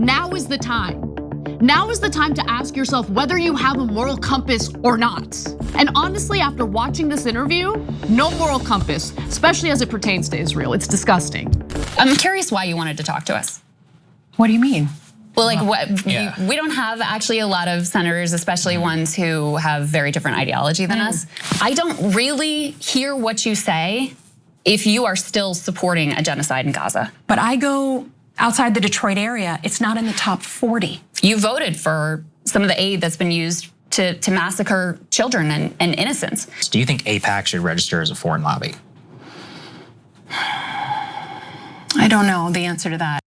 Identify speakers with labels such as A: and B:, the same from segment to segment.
A: Now is the time. Now is the time to ask yourself whether you have a moral compass or not. And honestly, after watching this interview, no moral compass, especially as it pertains to Israel. It's disgusting.
B: I'm curious why you wanted to talk to us.
C: What do you mean?
B: Well, we don't have actually a lot of senators, especially ones who have very different ideology than us. I don't really hear what you say if you are still supporting a genocide in Gaza.
C: But I go outside the Detroit area, it's not in the top 40.
B: You voted for some of the aid that's been used to massacre children and innocents.
D: Do you think AIPAC should register as a foreign lobby?
C: I don't know the answer to that.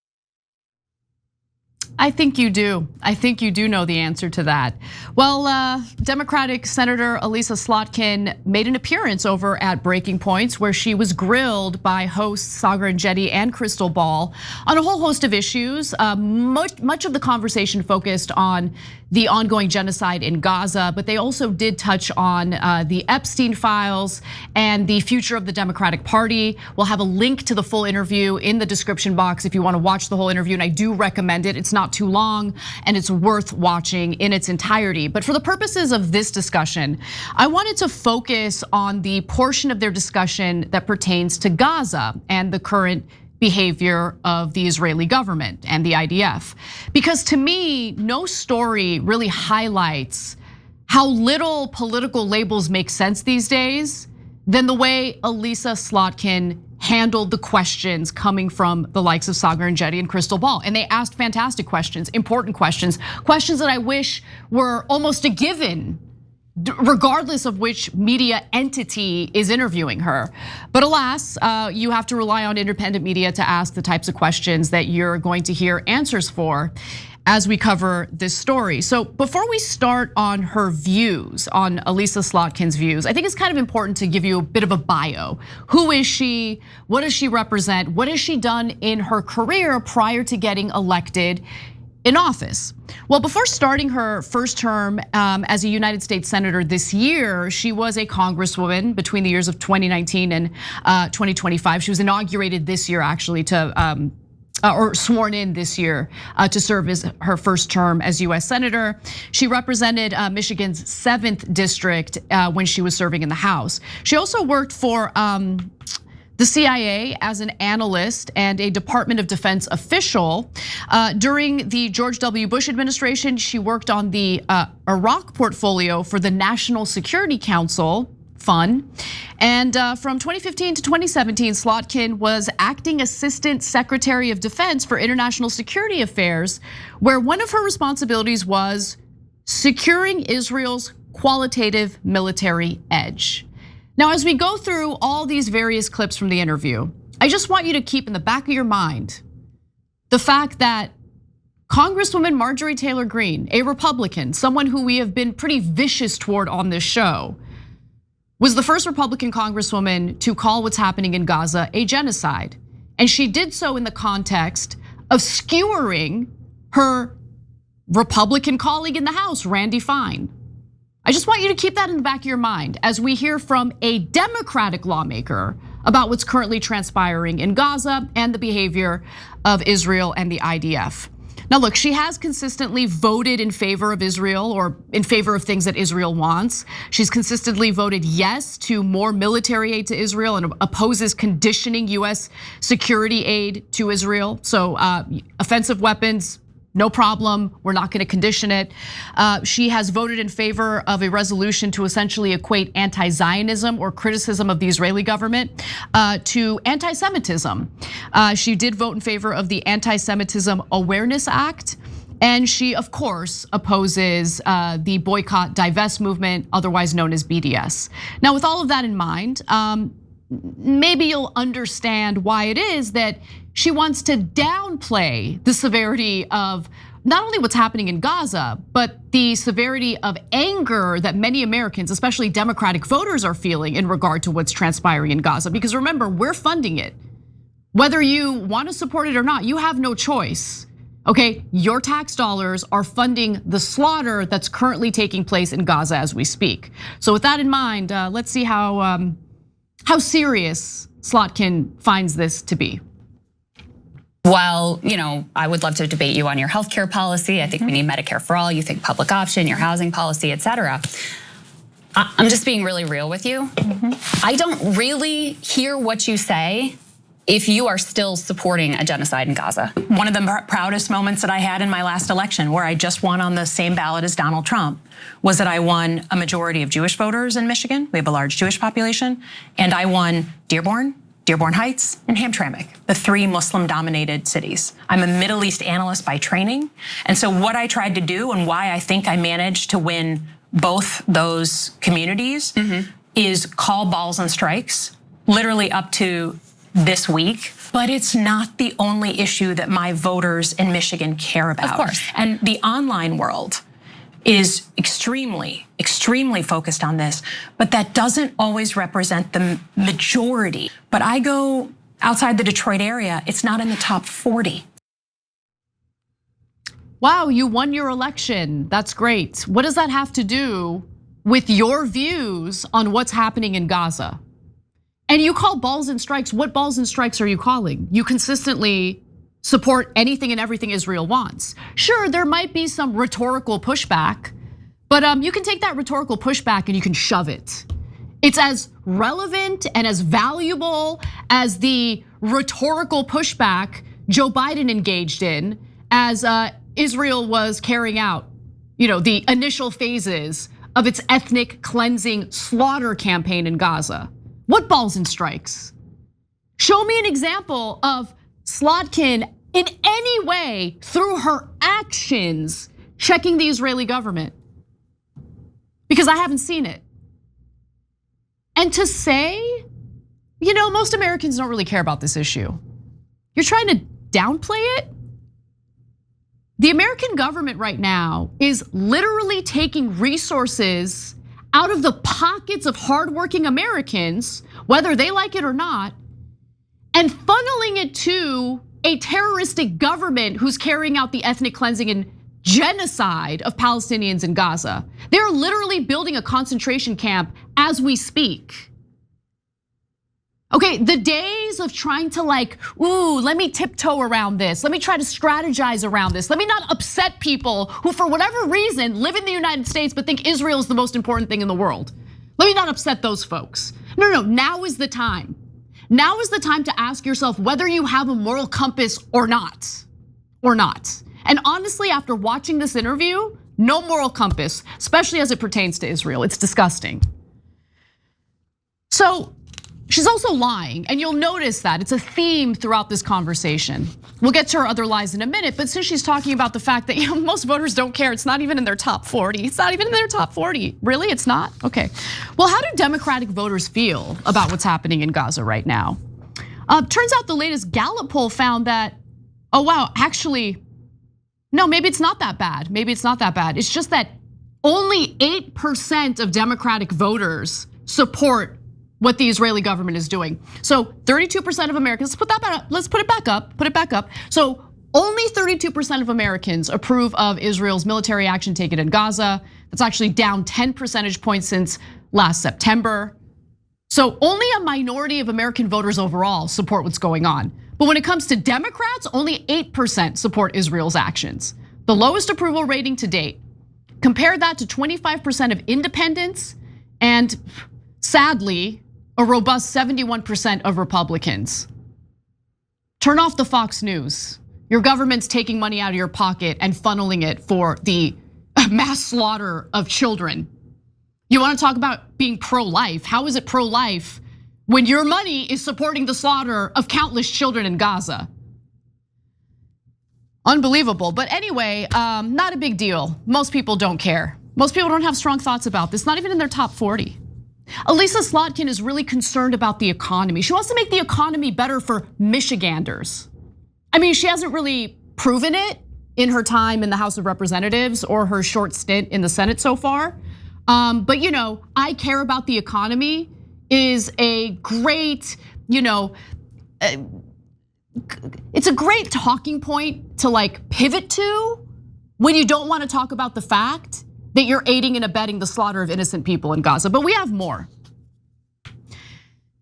A: I think you do. I think you do know the answer to that. Well, Democratic Senator Elissa Slotkin made an appearance over at Breaking Points where she was grilled by hosts Saagar and Jetty and Krystal on a whole host of issues. Much of the conversation focused on the ongoing genocide in Gaza, but they also did touch on the Epstein files and the future of the Democratic Party. We'll have a link to the full interview in the description box if you want to watch the whole interview, and I do recommend it. It's not too long and it's worth watching in its entirety. But for the purposes of this discussion, I wanted to focus on the portion of their discussion that pertains to Gaza and the current behavior of the Israeli government and the IDF. Because to me, no story really highlights how little political labels make sense these days than the way Elissa Slotkin handled the questions coming from the likes of Saagar and Jetty and Krystal. And they asked fantastic questions, important questions, questions that I wish were almost a given, regardless of which media entity is interviewing her. But alas, you have to rely on independent media to ask the types of questions that you're going to hear answers for as we cover this story. So before we start on her views, on Elissa Slotkin's views, I think it's kind of important to give you a bit of a bio. Who is she? What does she represent? What has she done in her career prior to getting elected in office? Well, before starting her first term as a United States Senator this year, she was a congresswoman between the years of 2019 and 2025. She was inaugurated this year actually or sworn in this year to serve as her first term as US Senator. She represented Michigan's 7th district when she was serving in the House. She also worked for the CIA as an analyst and a Department of Defense official. During the George W. Bush administration, she worked on the Iraq portfolio for the National Security Council. Fun. And from 2015 to 2017, Slotkin was acting assistant secretary of defense for international security affairs, where one of her responsibilities was securing Israel's qualitative military edge. Now, as we go through all these various clips from the interview, I just want you to keep in the back of your mind the fact that Congresswoman Marjorie Taylor Greene, a Republican, someone who we have been pretty vicious toward on this show, was the first Republican congresswoman to call what's happening in Gaza a genocide. And she did so in the context of skewering her Republican colleague in the House, Randy Fine. I just want you to keep that in the back of your mind as we hear from a Democratic lawmaker about what's currently transpiring in Gaza and the behavior of Israel and the IDF. Now look, she has consistently voted in favor of Israel or in favor of things that Israel wants. She's consistently voted yes to more military aid to Israel and opposes conditioning US security aid to Israel. So offensive weapons, no problem, we're not gonna condition it. She has voted in favor of a resolution to essentially equate anti-Zionism or criticism of the Israeli government to anti-Semitism. She did vote in favor of the Anti-Semitism Awareness Act. And she, of course, opposes the boycott, divest movement, otherwise known as BDS. Now, with all of that in mind, maybe you'll understand why it is that she wants to downplay the severity of not only what's happening in Gaza, but the severity of anger that many Americans, especially Democratic voters, are feeling in regard to what's transpiring in Gaza. Because remember, we're funding it. Whether you want to support it or not, you have no choice. Okay, your tax dollars are funding the slaughter that's currently taking place in Gaza as we speak. So with that in mind, let's see how serious Slotkin finds this to be.
B: While, I would love to debate you on your healthcare policy. I think we need Medicare for all. You think public option, your housing policy, et cetera. I'm just being really real with you. I don't really hear what you say if you are still supporting a genocide in Gaza.
C: One of the proudest moments that I had in my last election, where I just won on the same ballot as Donald Trump, was that I won a majority of Jewish voters in Michigan. We have a large Jewish population. And I won Dearborn Heights, and Hamtramck, the 3 Muslim-dominated cities. I'm a Middle East analyst by training. And so what I tried to do, and why I think I managed to win both those communities, is call balls and strikes, literally up to this week. But it's not the only issue that my voters in Michigan care about.
B: Of course.
C: And the online world is extremely focused on this, but that doesn't always represent the majority. But I go outside the Detroit area, it's not in the top 40.
A: Wow, you won your election. That's great. What does that have to do with your views on what's happening in Gaza? And you call balls and strikes. What balls and strikes are you calling? You consistently support anything and everything Israel wants. Sure, there might be some rhetorical pushback, but you can take that rhetorical pushback and you can shove it. It's as relevant and as valuable as the rhetorical pushback Joe Biden engaged in as Israel was carrying out, the initial phases of its ethnic cleansing slaughter campaign in Gaza. What balls and strikes? Show me an example of Slotkin in any way through her actions checking the Israeli government, because I haven't seen it. And to say, most Americans don't really care about this issue. You're trying to downplay it? The American government right now is literally taking resources out of the pockets of hardworking Americans, whether they like it or not, and funneling it to a terroristic government who's carrying out the ethnic cleansing and genocide of Palestinians in Gaza. They're literally building a concentration camp as we speak. Okay, the days of trying to let me tiptoe around this. Let me try to strategize around this. Let me not upset people who, for whatever reason, live in the United States but think Israel is the most important thing in the world. Let me not upset those folks. No, now is the time. Now is the time to ask yourself whether you have a moral compass or not. And honestly, after watching this interview, no moral compass, especially as it pertains to Israel. It's disgusting. So she's also lying, and you'll notice that it's a theme throughout this conversation. We'll get to her other lies in a minute, but since she's talking about the fact that most voters don't care, it's not even in their top 40. It's not even in their top 40. Really, it's not? Okay. Well, how do Democratic voters feel about what's happening in Gaza right now? Turns out the latest Gallup poll found that, oh wow, actually, no, maybe it's not that bad. Maybe it's not that bad. It's just that only 8% of Democratic voters support what the Israeli government is doing. So 32% of Americans, let's put it back up. So only 32% of Americans approve of Israel's military action taken in Gaza. That's actually down 10 percentage points since last September. So only a minority of American voters overall support what's going on. But when it comes to Democrats, only 8% support Israel's actions. The lowest approval rating to date. Compare that to 25% of independents and, sadly, a robust 71% of Republicans. Turn off the Fox News. Your government's taking money out of your pocket and funneling it for the mass slaughter of children. You want to talk about being pro-life? How is it pro-life when your money is supporting the slaughter of countless children in Gaza? Unbelievable, but anyway, not a big deal. Most people don't care. Most people don't have strong thoughts about this, not even in their top 40. Elissa Slotkin is really concerned about the economy. She wants to make the economy better for Michiganders. I mean, she hasn't really proven it in her time in the House of Representatives or her short stint in the Senate so far. But I care about the economy is a great, it's a great talking point to pivot to when you don't want to talk about the fact that you're aiding and abetting the slaughter of innocent people in Gaza. But we have more.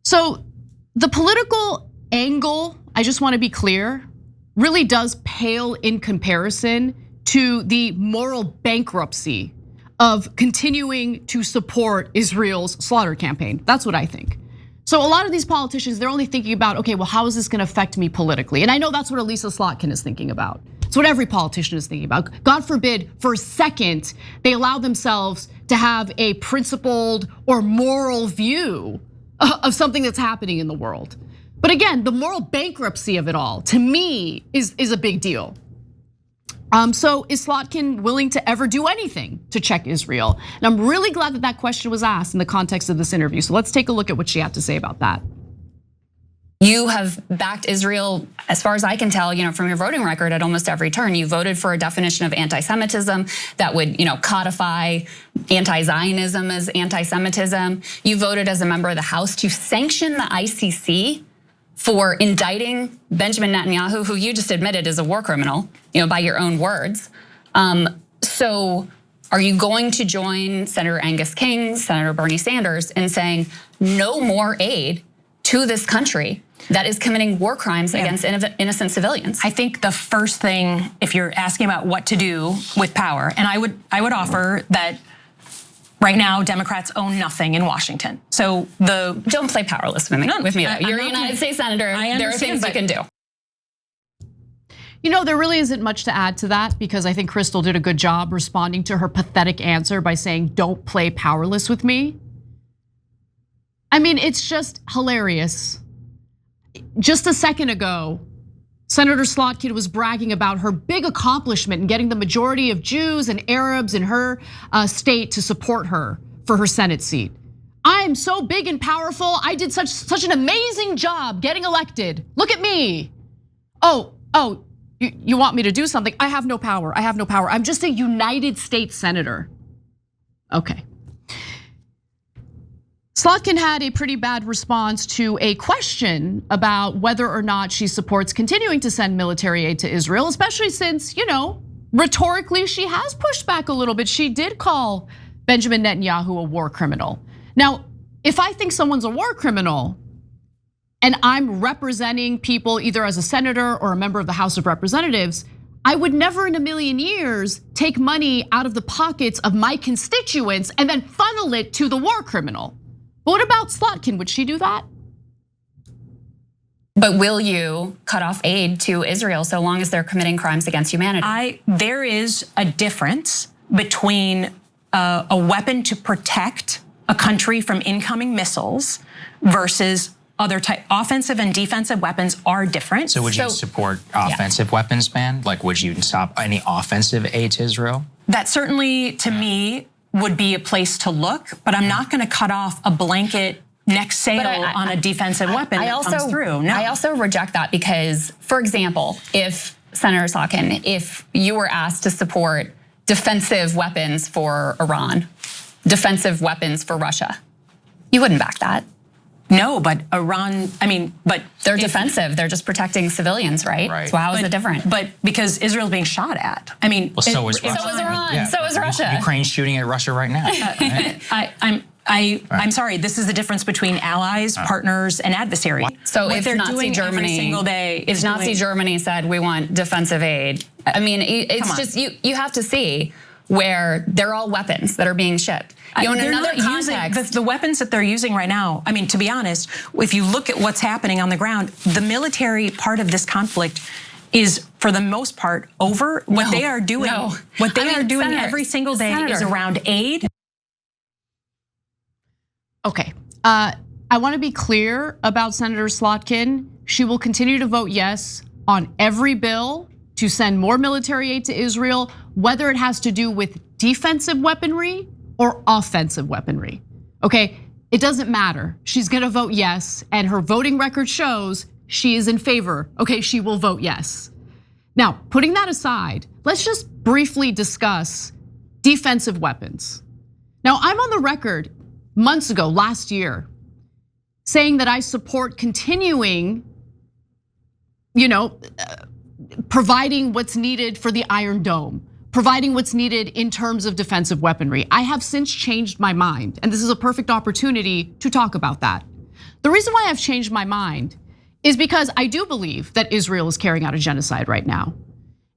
A: So the political angle, I just want to be clear, really does pale in comparison to the moral bankruptcy of continuing to support Israel's slaughter campaign. That's what I think. So a lot of these politicians, they're only thinking about, okay, well, how is this gonna affect me politically? And I know that's what Elissa Slotkin is thinking about. It's what every politician is thinking about. God forbid, for a second, they allow themselves to have a principled or moral view of something that's happening in the world. But again, the moral bankruptcy of it all, to me, is a big deal. So is Slotkin willing to ever do anything to check Israel? And I'm really glad that question was asked in the context of this interview. So let's take a look at what she had to say about that.
B: You have backed Israel, as far as I can tell, from your voting record at almost every turn. You voted for a definition of anti-Semitism that would, codify anti-Zionism as anti-Semitism. You voted as a member of the House to sanction the ICC for indicting Benjamin Netanyahu, who you just admitted is a war criminal, by your own words. So are you going to join Senator Angus King, Senator Bernie Sanders in saying no more aid to this country that is committing war crimes against innocent civilians?
C: I think the first thing, if you're asking about what to do with power, and I would offer that right now Democrats own nothing in Washington. So
B: don't play powerless with me. Though. You're a United States senator. There are things you can do.
A: There really isn't much to add to that because I think Krystal did a good job responding to her pathetic answer by saying, "Don't play powerless with me." I mean, it's just hilarious. Just a second ago, Senator Slotkin was bragging about her big accomplishment in getting the majority of Jews and Arabs in her state to support her for her Senate seat. I'm so big and powerful. I did such an amazing job getting elected. Look at me. Oh, you want me to do something? I have no power. I have no power. I'm just a United States senator. Okay. Slotkin had a pretty bad response to a question about whether or not she supports continuing to send military aid to Israel, especially since, rhetorically she has pushed back a little bit. She did call Benjamin Netanyahu a war criminal. Now, if I think someone's a war criminal and I'm representing people either as a senator or a member of the House of Representatives, I would never in a million years take money out of the pockets of my constituents and then funnel it to the war criminal. But what about Slotkin? Would she do that?
B: But will you cut off aid to Israel so long as they're committing crimes against humanity?
C: There is a difference between a weapon to protect a country from incoming missiles versus other type. Offensive and defensive weapons are different.
D: So would you support offensive weapons ban? Like, would you stop any offensive aid to Israel?
C: That certainly, to me, would be a place to look, but I'm not gonna cut off a blanket next sale on a defensive weapon that comes through. No.
B: I also reject that because, for example, if Senator Slotkin, if you were asked to support defensive weapons for Iran, defensive weapons for Russia, you wouldn't back that.
C: No, but Iran, but
B: they're defensive. They're just protecting civilians, right?
D: Right.
B: So how is it different?
C: But because Israel's being shot at.
D: Well, so is Russia.
B: So is Iran. So is Russia.
D: Ukraine's shooting at Russia right now.
C: I'm sorry. This is the difference between allies, partners, and adversaries.
B: So
C: what
B: if
C: they're
B: Nazi
C: doing
B: Germany,
C: every single day,
B: if Nazi Germany said we want defensive aid, it's just you have to see where they're all weapons that are being shipped. In another context,
C: the weapons that they're using right now, to be honest, if you look at what's happening on the ground, the military part of this conflict is, for the most part, over. What they are doing, Senator, every single day is around aid.
A: Okay, I want to be clear about Senator Slotkin. She will continue to vote yes on every bill to send more military aid to Israel, whether it has to do with defensive weaponry or offensive weaponry. Okay, it doesn't matter. She's gonna vote yes, and her voting record shows she is in favor. Okay, she will vote yes. Now, putting that aside, let's just briefly discuss defensive weapons. Now, I'm on the record months ago, last year, saying that I support continuing, providing what's needed for the Iron Dome, providing what's needed in terms of defensive weaponry. I have since changed my mind, and this is a perfect opportunity to talk about that. The reason why I've changed my mind is because I do believe that Israel is carrying out a genocide right now.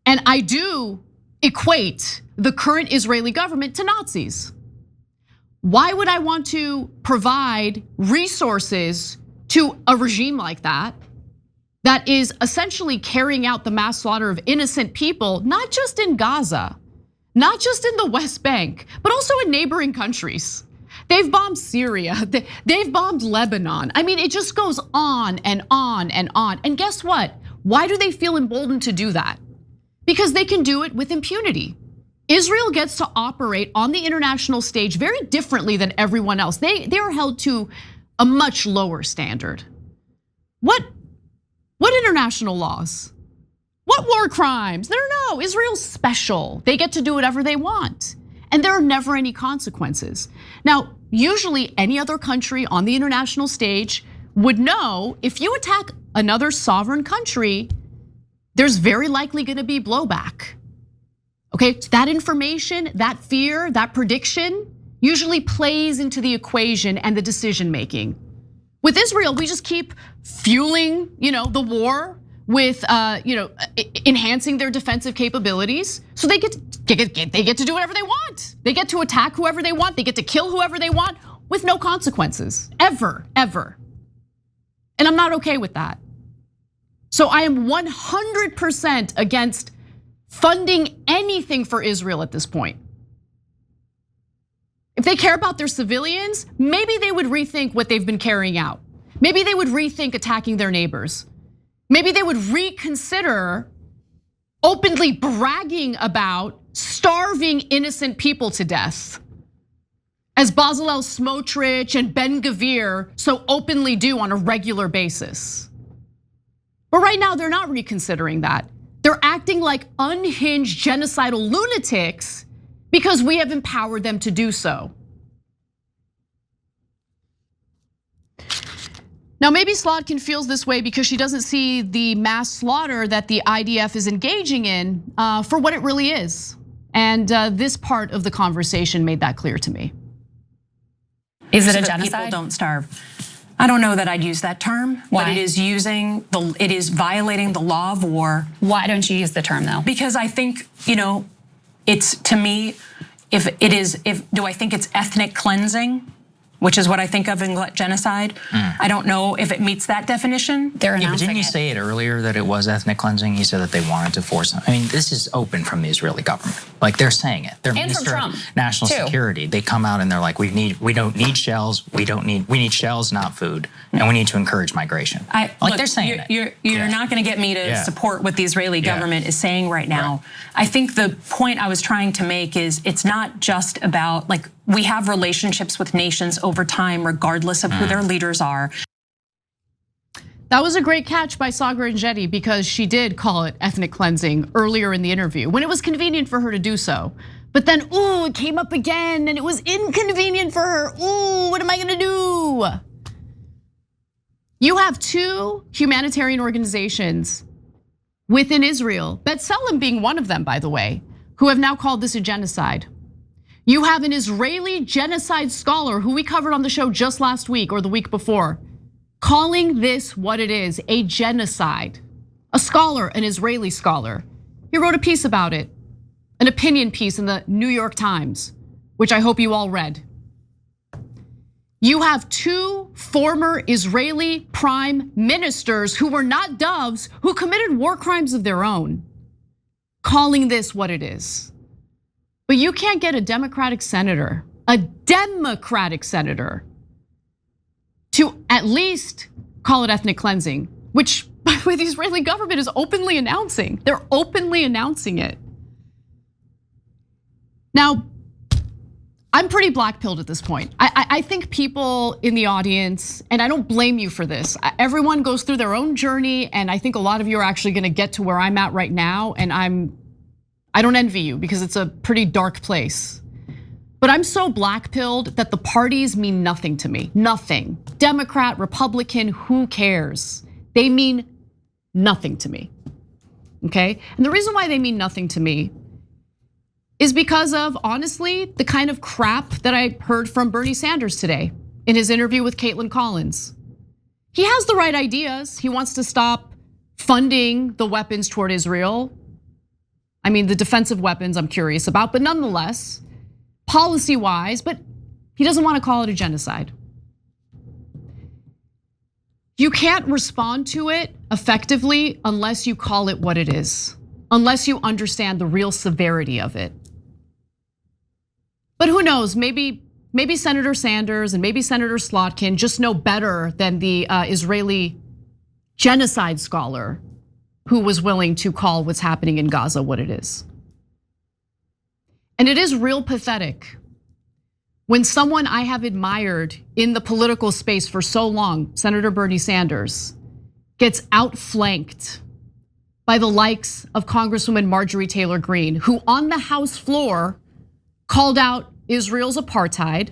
A: And I do equate the current Israeli government to Nazis. Why would I want to provide resources to a regime like that is essentially carrying out the mass slaughter of innocent people, not just in Gaza, not just in the West Bank, but also in neighboring countries? They've bombed Syria, they've bombed Lebanon. I mean, it just goes on and on and on. And guess what? Why do they feel emboldened to do that? Because they can do it with impunity. Israel gets to operate on the international stage very differently than everyone else. They are held to a much lower standard. What international laws? What war crimes? No, Israel's special. They get to do whatever they want. And there are never any consequences. Now, usually any other country on the international stage would know if you attack another sovereign country, there's very likely gonna be blowback. Okay, that information, that fear, that prediction usually plays into the equation and the decision making. With Israel, we just keep fueling, the war with, enhancing their defensive capabilities, so they get to do whatever they want. They get to attack whoever they want. They get to kill whoever they want with no consequences, ever. And I'm not okay with that. So I am 100% against funding anything for Israel at this point. If they care about their civilians, maybe they would rethink what they've been carrying out. Maybe they would rethink attacking their neighbors. Maybe they would reconsider openly bragging about starving innocent people to death, as Bezalel Smotrich and Ben Gvir so openly do on a regular basis. But right now, they're not reconsidering that. They're acting like unhinged genocidal lunatics because we have empowered them to do so. Now, maybe Slotkin feels this way because she doesn't see the mass slaughter that the IDF is engaging in for what it really is. And this part of the conversation made that clear to me.
B: Is it
C: so
B: a
C: that
B: genocide?
C: People don't starve. I don't know that I'd use that term.
B: Why?
C: But it is violating the law of war.
B: Why don't you use the term though?
C: Because I think, it's, to me, do I think it's ethnic cleansing, which is what I think of in genocide? I don't know if it meets that definition.
B: They're announcing
D: but didn't you say it earlier that it was ethnic cleansing? You said that they wanted to force them. I mean, this is open from the Israeli government. Like, they're saying it. Their Minister of National Security, they come out and they're like, we don't need shells. We need shells, not food. And we need to encourage migration. They're saying it.
C: You're not gonna get me to support what the Israeli government is saying right now. I think the point I was trying to make is it's not just about, we have relationships with nations over time, regardless of who their leaders are.
A: That was a great catch by Saagar and Jetty because she did call it ethnic cleansing earlier in the interview when it was convenient for her to do so. But then, it came up again and it was inconvenient for her. What am I gonna do? You have two humanitarian organizations within Israel, B'Tselem being one of them, by the way, who have now called this a genocide. You have an Israeli genocide scholar who we covered on the show just last week or the week before, calling this what it is, a genocide. A scholar, an Israeli scholar. He wrote a piece about it, an opinion piece in the New York Times, which I hope you all read. You have two former Israeli prime ministers who were not doves, who committed war crimes of their own, calling this what it is. But you can't get a Democratic senator to at least call it ethnic cleansing, which, by the way, the Israeli government is openly announcing. They're openly announcing it. Now, I'm pretty black-pilled at this point. I think people in the audience, and I don't blame you for this, everyone goes through their own journey, and I think a lot of you are actually gonna get to where I'm at right now, and I don't envy you because it's a pretty dark place. But I'm so black-pilled that the parties mean nothing to me, nothing. Democrat, Republican, who cares? They mean nothing to me, okay? And the reason why they mean nothing to me is because of, honestly, the kind of crap that I heard from Bernie Sanders today in his interview with Caitlin Collins. he has the right ideas. He wants to stop funding the weapons toward Israel. I mean, the defensive weapons I'm curious about, but nonetheless, policy-wise, but he doesn't want to call it a genocide. You can't respond to it effectively unless you call it what it is, unless you understand the real severity of it. But who knows, maybe Senator Sanders and maybe Senator Slotkin just know better than the Israeli genocide scholar who was willing to call what's happening in Gaza what it is. And it is real pathetic when someone I have admired in the political space for so long, Senator Bernie Sanders, gets outflanked by the likes of Congresswoman Marjorie Taylor Greene, who on the House floor called out Israel's apartheid.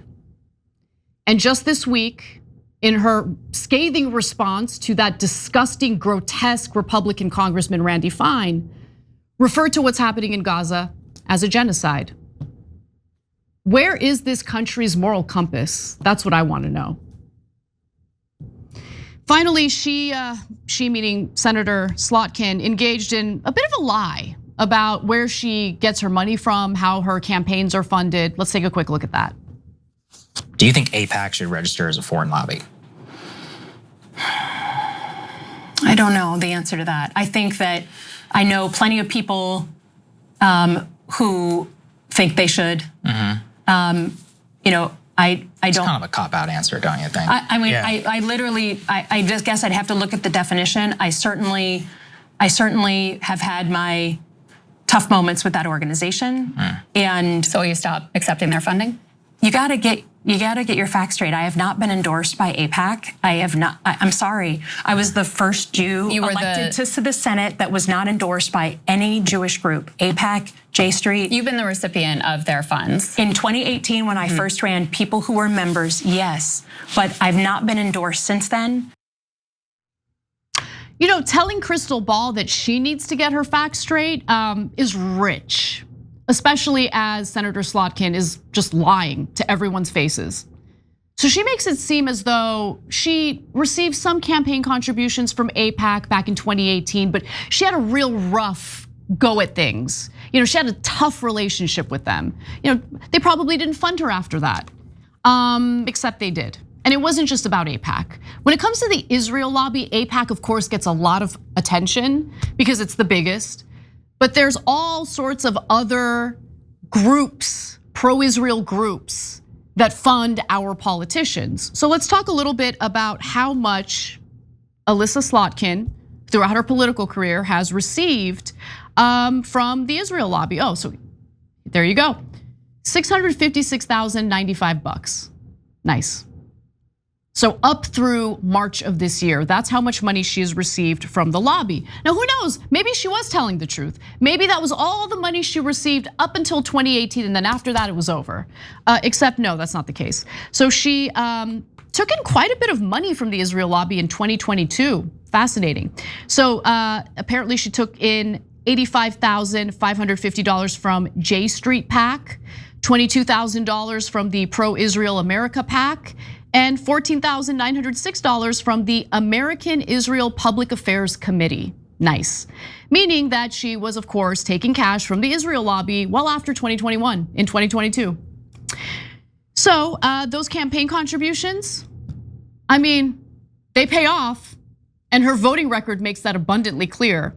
A: And just this week, in her scathing response to that disgusting, grotesque Republican Congressman Randy Fine, referred to what's happening in Gaza as a genocide. Where is this country's moral compass? That's what I want to know. Finally, she meaning Senator Slotkin, engaged in a bit of a lie about where she gets her money from, how her campaigns are funded. Let's take a quick look at that.
D: Do you think AIPAC should register as a foreign lobby?
C: I don't know the answer to that. I think that I know plenty of people who think they should. You know, I
D: It's
C: don't.
D: kind of a cop-out answer, don't you think?
C: I mean,
D: Yeah.
C: I literally, I just guess I'd have to look at the definition. I certainly have had my tough moments with that organization, and
B: So you stop accepting their funding?
C: you gotta get your facts straight. I have not been endorsed by AIPAC. I have not. I'm sorry. I was the first Jew elected to the Senate that was not endorsed by any Jewish group. AIPAC, J Street.
B: You've been the recipient of their funds.
C: In 2018, when I first ran, people who were members, yes, but I've not been endorsed since then.
A: You know, telling Krystal Ball that she needs to get her facts straight is rich, especially as Senator Slotkin is just lying to everyone's faces. So she makes it seem as though she received some campaign contributions from AIPAC back in 2018, but she had a real rough go at things. You know, she had a tough relationship with them. You know, they probably didn't fund her after that, except they did. And it wasn't just about AIPAC. When it comes to the Israel lobby, AIPAC of course gets a lot of attention because it's the biggest. But there's all sorts of other groups, pro-Israel groups, that fund our politicians. So let's talk a little bit about how much Elissa Slotkin, throughout her political career, has received from the Israel lobby. Oh, so there you go. $656,095. Nice. So up through March of this year, that's how much money she has received from the lobby. Now, who knows? Maybe she was telling the truth. Maybe that was all the money she received up until 2018, and then after that it was over. Except no, that's not the case. So she took in quite a bit of money from the Israel lobby in 2022. Fascinating. So apparently she took in $85,550 from J Street PAC, $22,000 from the Pro-Israel America PAC, and $14,906 from the American Israel Public Affairs Committee. Nice. Meaning that she was, of course, taking cash from the Israel lobby well after 2021, in 2022. So those campaign contributions, I mean, they pay off, and her voting record makes that abundantly clear.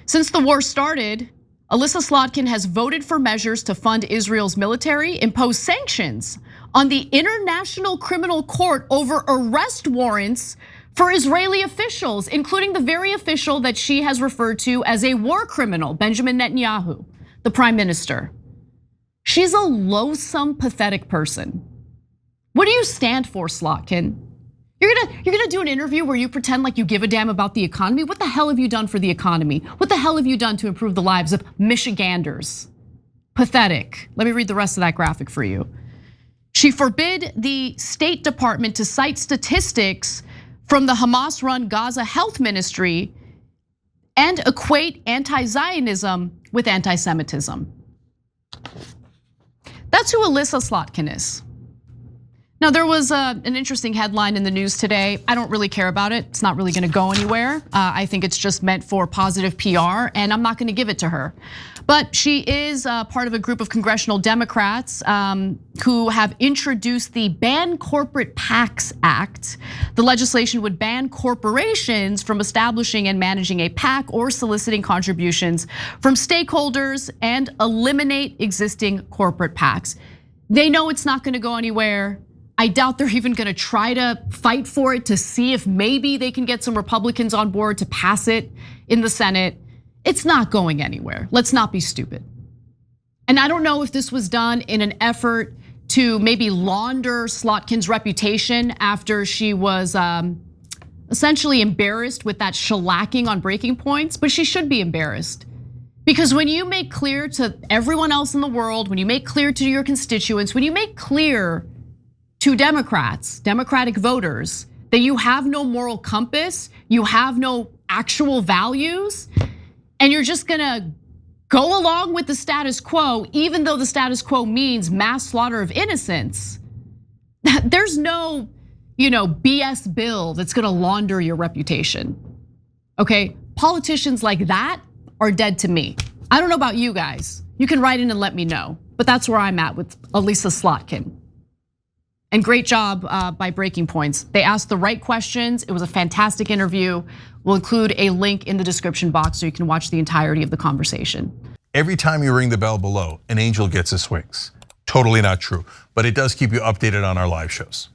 A: Since the war started, Elissa Slotkin has voted for measures to fund Israel's military, impose sanctions on the International Criminal Court over arrest warrants for Israeli officials, including the very official that she has referred to as a war criminal, Benjamin Netanyahu, the prime minister. She's a loathsome, pathetic person. What do you stand for, Slotkin? You're gonna do an interview where you pretend like you give a damn about the economy? What the hell have you done for the economy? What the hell have you done to improve the lives of Michiganders? Pathetic. Let me read the rest of that graphic for you. She forbid the State Department to cite statistics from the Hamas-run Gaza Health Ministry and equate anti-Zionism with anti-Semitism. That's who Elissa Slotkin is. Now, there was an interesting headline in the news today. I don't really care about it. It's not really gonna go anywhere. I think it's just meant for positive PR, and I'm not gonna give it to her. But she is part of a group of congressional Democrats who have introduced the Ban Corporate PACs Act. The legislation would ban corporations from establishing and managing a PAC or soliciting contributions from stakeholders and eliminate existing corporate PACs. They know it's not gonna go anywhere. I doubt they're even gonna try to fight for it to see if maybe they can get some Republicans on board to pass it in the Senate. It's not going anywhere. Let's not be stupid. And I don't know if this was done in an effort to maybe launder Slotkin's reputation after she was essentially embarrassed with that shellacking on Breaking Points, but she should be embarrassed. Because when you make clear to everyone else in the world, when you make clear to your constituents, when you make clear to Democrats, Democratic voters, that you have no moral compass, you have no actual values, and you're just gonna go along with the status quo, even though the status quo means mass slaughter of innocents. There's no, BS bill that's gonna launder your reputation. Okay, politicians like that are dead to me. I don't know about you guys. You can write in and let me know, but that's where I'm at with Elissa Slotkin. And great job by Breaking Points. They asked the right questions. It was a fantastic interview. We'll include a link in the description box so you can watch the entirety of the conversation.
E: Every time you ring the bell below, an angel gets his wings. Totally not true, but it does keep you updated on our live shows.